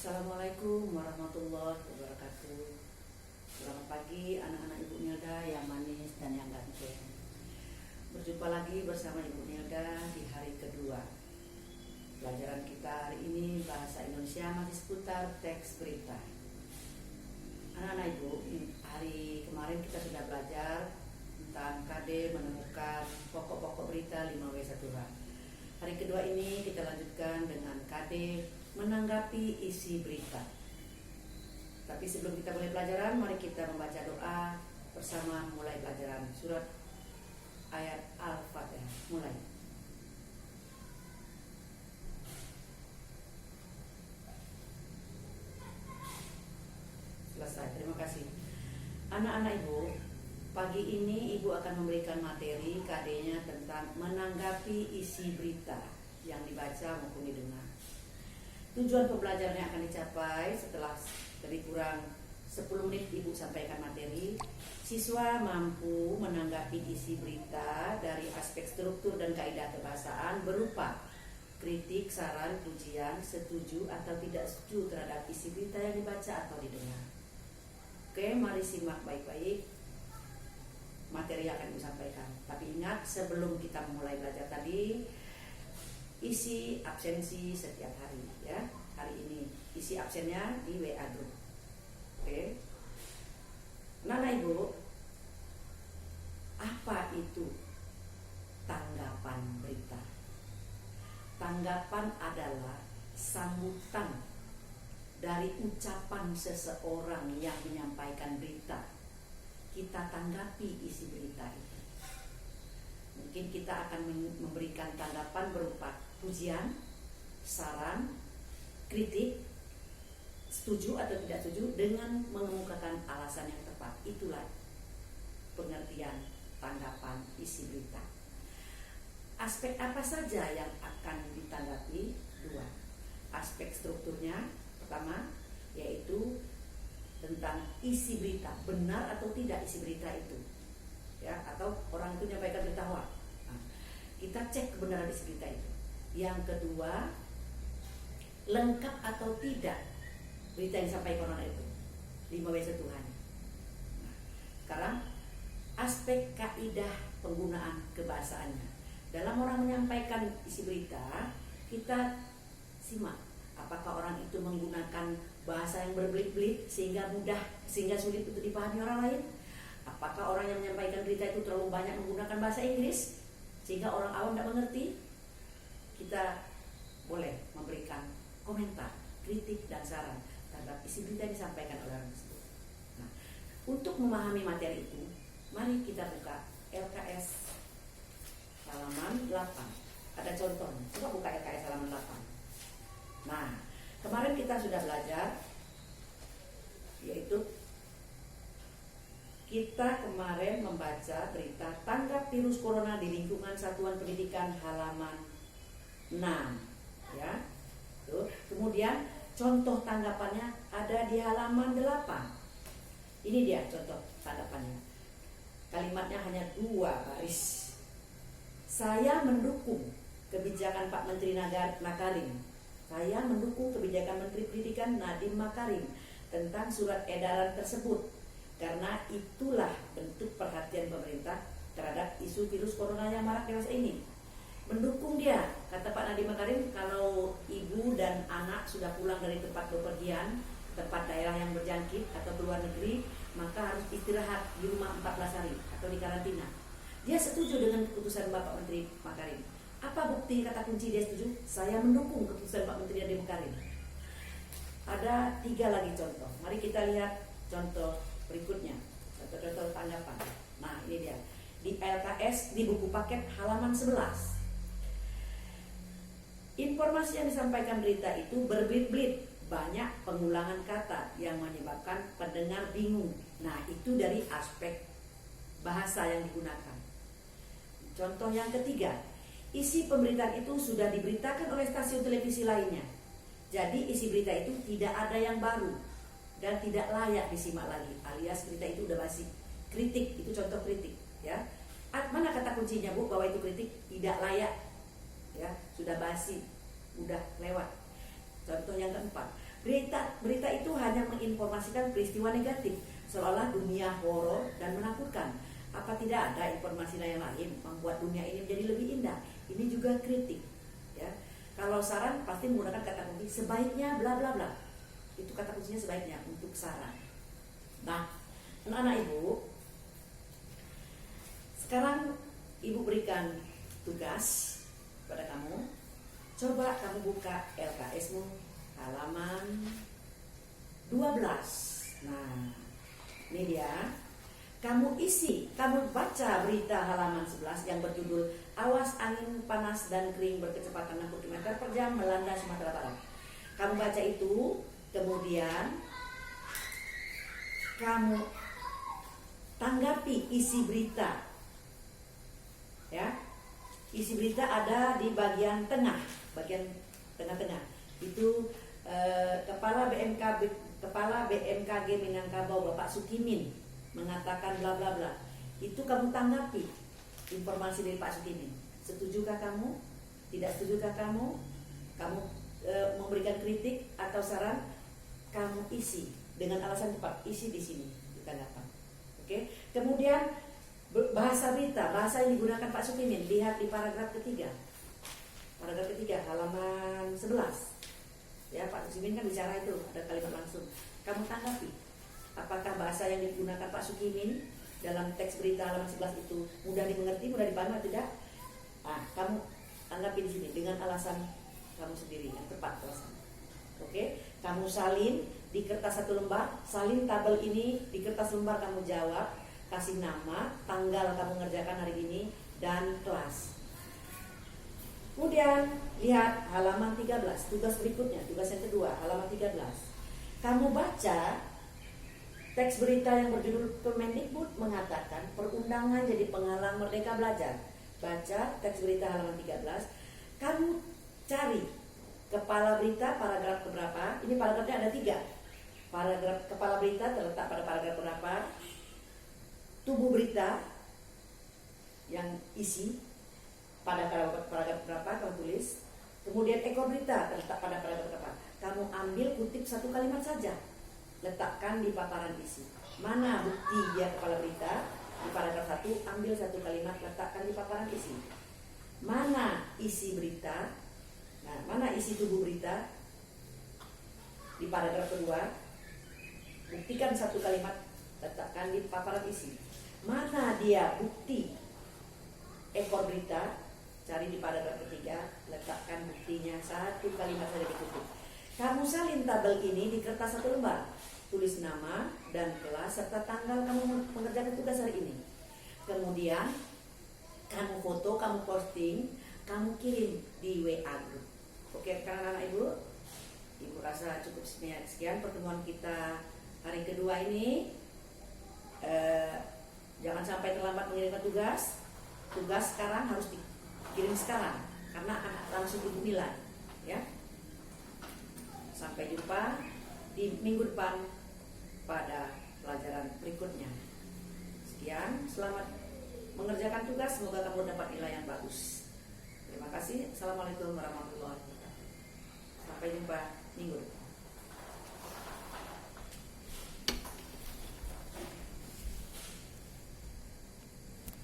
Assalamualaikum warahmatullahi wabarakatuh. Selamat pagi anak-anak Ibu Nilda yang manis dan yang ganteng. Berjumpa lagi bersama Ibu Nilda di hari kedua. Pelajaran kita hari ini bahasa Indonesia masih seputar teks berita. Anak-anak Ibu, hari kemarin kita sudah belajar tentang KD menemukan pokok-pokok berita 5W1H. Hari kedua ini kita lanjutkan dengan KD menanggapi isi berita. Tapi sebelum kita mulai pelajaran, mari kita membaca doa bersama mulai pelajaran surat ayat Al-Fatihah. Mulai. Selesai, terima kasih. Anak-anak Ibu, pagi ini Ibu akan memberikan materi KD-nya tentang menanggapi isi berita yang dibaca maupun didengar. Tujuan pembelajaran yang akan dicapai setelah lebih kurang 10 menit Ibu sampaikan materi, siswa mampu menanggapi isi berita dari aspek struktur dan kaidah kebahasaan berupa kritik, saran, pujian, setuju atau tidak setuju terhadap isi berita yang dibaca atau didengar. Oke, mari simak baik-baik materi yang akan Ibu sampaikan. Tapi ingat, sebelum kita mulai belajar tadi, isi absensi setiap hari ya. Hari ini isi absennya di WA group. Oke. Nana Ibu, apa itu tanggapan berita? Tanggapan adalah sambutan dari ucapan seseorang yang menyampaikan berita. Kita tanggapi isi berita itu. Mungkin kita akan memberikan tanggapan berupa pujian, saran, kritik, setuju atau tidak setuju dengan mengemukakan alasan yang tepat. Itulah pengertian tanggapan isi berita. Aspek apa saja yang akan ditanggapi? 2. Aspek strukturnya, pertama, yaitu tentang isi berita, benar atau tidak isi berita itu, ya, atau orang itu menyampaikan berita hoax. Nah, kita cek kebenaran isi berita itu. Yang kedua, lengkap atau tidak berita yang disampaikan orang itu, 5W1H. Nah, sekarang aspek kaidah penggunaan kebahasaannya. Dalam orang menyampaikan isi berita, kita simak apakah orang itu menggunakan bahasa yang berbelit-belit sehingga sulit untuk dipahami orang lain. Apakah orang yang menyampaikan berita itu terlalu banyak menggunakan bahasa Inggris sehingga orang awam tidak mengerti? Kita boleh memberikan komentar, kritik, dan saran terhadap isi berita yang disampaikan oleh orang tersebut. Nah, untuk memahami materi itu, mari kita buka LKS halaman 8. Ada contohnya. Coba buka LKS halaman 8. Nah, kemarin kita sudah belajar, yaitu kita kemarin membaca berita tanggap virus corona di lingkungan satuan pendidikan halaman 6, ya. Tuh. Kemudian contoh tanggapannya ada di halaman 8. Ini dia contoh tanggapannya. Kalimatnya hanya 2 baris. Saya mendukung kebijakan Pak Menteri Makarim. Saya mendukung kebijakan Menteri Pendidikan Nadiem Makarim tentang surat edaran tersebut karena itulah bentuk perhatian pemerintah terhadap isu virus corona yang marak dewasa ini. Mendukung dia, kata Pak Nadiem Makarim, kalau ibu dan anak sudah pulang dari tempat bepergian, tempat daerah yang berjangkit atau keluar negeri, maka harus istirahat di rumah 14 hari atau di karantina. Dia setuju dengan keputusan Bapak Menteri Makarim. Apa bukti kata kunci dia setuju? Saya mendukung keputusan Pak Menteri Nadiem Makarim. Ada 3 lagi contoh. Mari kita lihat contoh berikutnya. Contoh-contoh tanggapan. Nah, ini dia. Di LKS di buku paket halaman 11. Informasi yang disampaikan berita itu berbelit-belit, banyak pengulangan kata yang menyebabkan pendengar bingung. Nah, itu dari aspek bahasa yang digunakan. Contoh yang ketiga, isi pemberitaan itu sudah diberitakan oleh stasiun televisi lainnya. Jadi isi berita itu tidak ada yang baru dan tidak layak disimak lagi, alias berita itu udah basi. Kritik, itu contoh kritik, ya. Mana kata kuncinya, Bu, bahwa itu kritik? Tidak layak, ya, sudah basi, udah lewat. Contoh yang keempat, Berita itu hanya menginformasikan peristiwa negatif, seolah dunia horor dan menakutkan. Apa tidak ada informasi yang lain membuat dunia ini menjadi lebih indah? Ini juga kritik, ya. Kalau saran pasti menggunakan kata kunci sebaiknya bla bla bla. Itu kata kuncinya sebaiknya untuk saran. Nah, anak-anak ibu, sekarang ibu berikan tugas pada kamu. Coba kamu buka LKS-mu halaman 12. Nah, ini dia. Kamu baca berita halaman 11 yang berjudul Awas angin panas dan kering berkecepatan 60 km per jam melanda Sumatera Barat. Kamu baca itu, kemudian kamu tanggapi isi berita. Ya. Isi berita ada di bagian tengah-tengah. Itu Kepala BMKG Minangkabau Bapak Sukimin mengatakan bla bla bla. Itu kamu tanggapi informasi dari Pak Sukimin. Setujukah kamu? Tidak setujukah kamu? Kamu memberikan kritik atau saran? Kamu isi dengan alasan tepat. Isi di sini di tanggapan. Oke. Kemudian bahasa berita, bahasa yang digunakan Pak Sukimin, lihat di paragraf ketiga. Paragraf ketiga halaman 11. Ya, Pak Sukimin kan bicara itu, ada kalimat langsung. Kamu tanggapi. Apakah bahasa yang digunakan Pak Sukimin dalam teks berita halaman 11 itu mudah dimengerti, mudah dipahami atau tidak? Nah, kamu tanggapi di sini dengan alasan kamu sendiri yang tepat alasan. Oke, kamu salin di kertas 1 lembar, salin tabel ini di kertas lembar, kamu jawab, kasih nama, tanggal kamu ngerjakan hari ini, dan kelas. Kemudian lihat halaman 13, tugas berikutnya, tugas yang kedua, halaman 13. Kamu baca teks berita yang berjudul Kemendikbud mengatakan perundangan jadi penghalang merdeka belajar. Baca teks berita halaman 13. Kamu cari kepala berita paragraf keberapa. Ini paragrafnya ada 3. Paragraf kepala berita terletak pada paragraf berapa. Tubuh berita yang isi pada paragraf berapa kamu tulis. Kemudian ekor berita terletak pada paragraf berapa. Kamu ambil kutip 1 kalimat saja, letakkan di paparan isi. Mana bukti dia kepala berita? Di paragraf 1, ambil 1 kalimat, letakkan di paparan isi. Mana isi berita? Nah, mana isi tubuh berita? Di paragraf kedua, buktikan 1 kalimat, letakkan di paparan isi. Mana dia bukti ekor berita? Cari di paragraf ketiga, letakkan buktinya 1 kalimat saja di kutip. Kamu salin tabel ini di kertas 1 lembar. Tulis nama dan kelas serta tanggal kamu mengerjakan tugas hari ini. Kemudian kamu foto, kamu posting, kamu kirim di WA group. Oke, karena anak ibu rasa cukup sekian pertemuan kita hari kedua ini. Jangan sampai terlambat mengirimkan tugas. Tugas sekarang harus dikirim sekarang karena anak langsung ibu nilai. Ya. Sampai jumpa di minggu depan pada pelajaran berikutnya. Sekian, selamat mengerjakan tugas, semoga kamu dapat nilai yang bagus. Terima kasih. Assalamualaikum warahmatullahi wabarakatuh. Sampai jumpa minggu depan.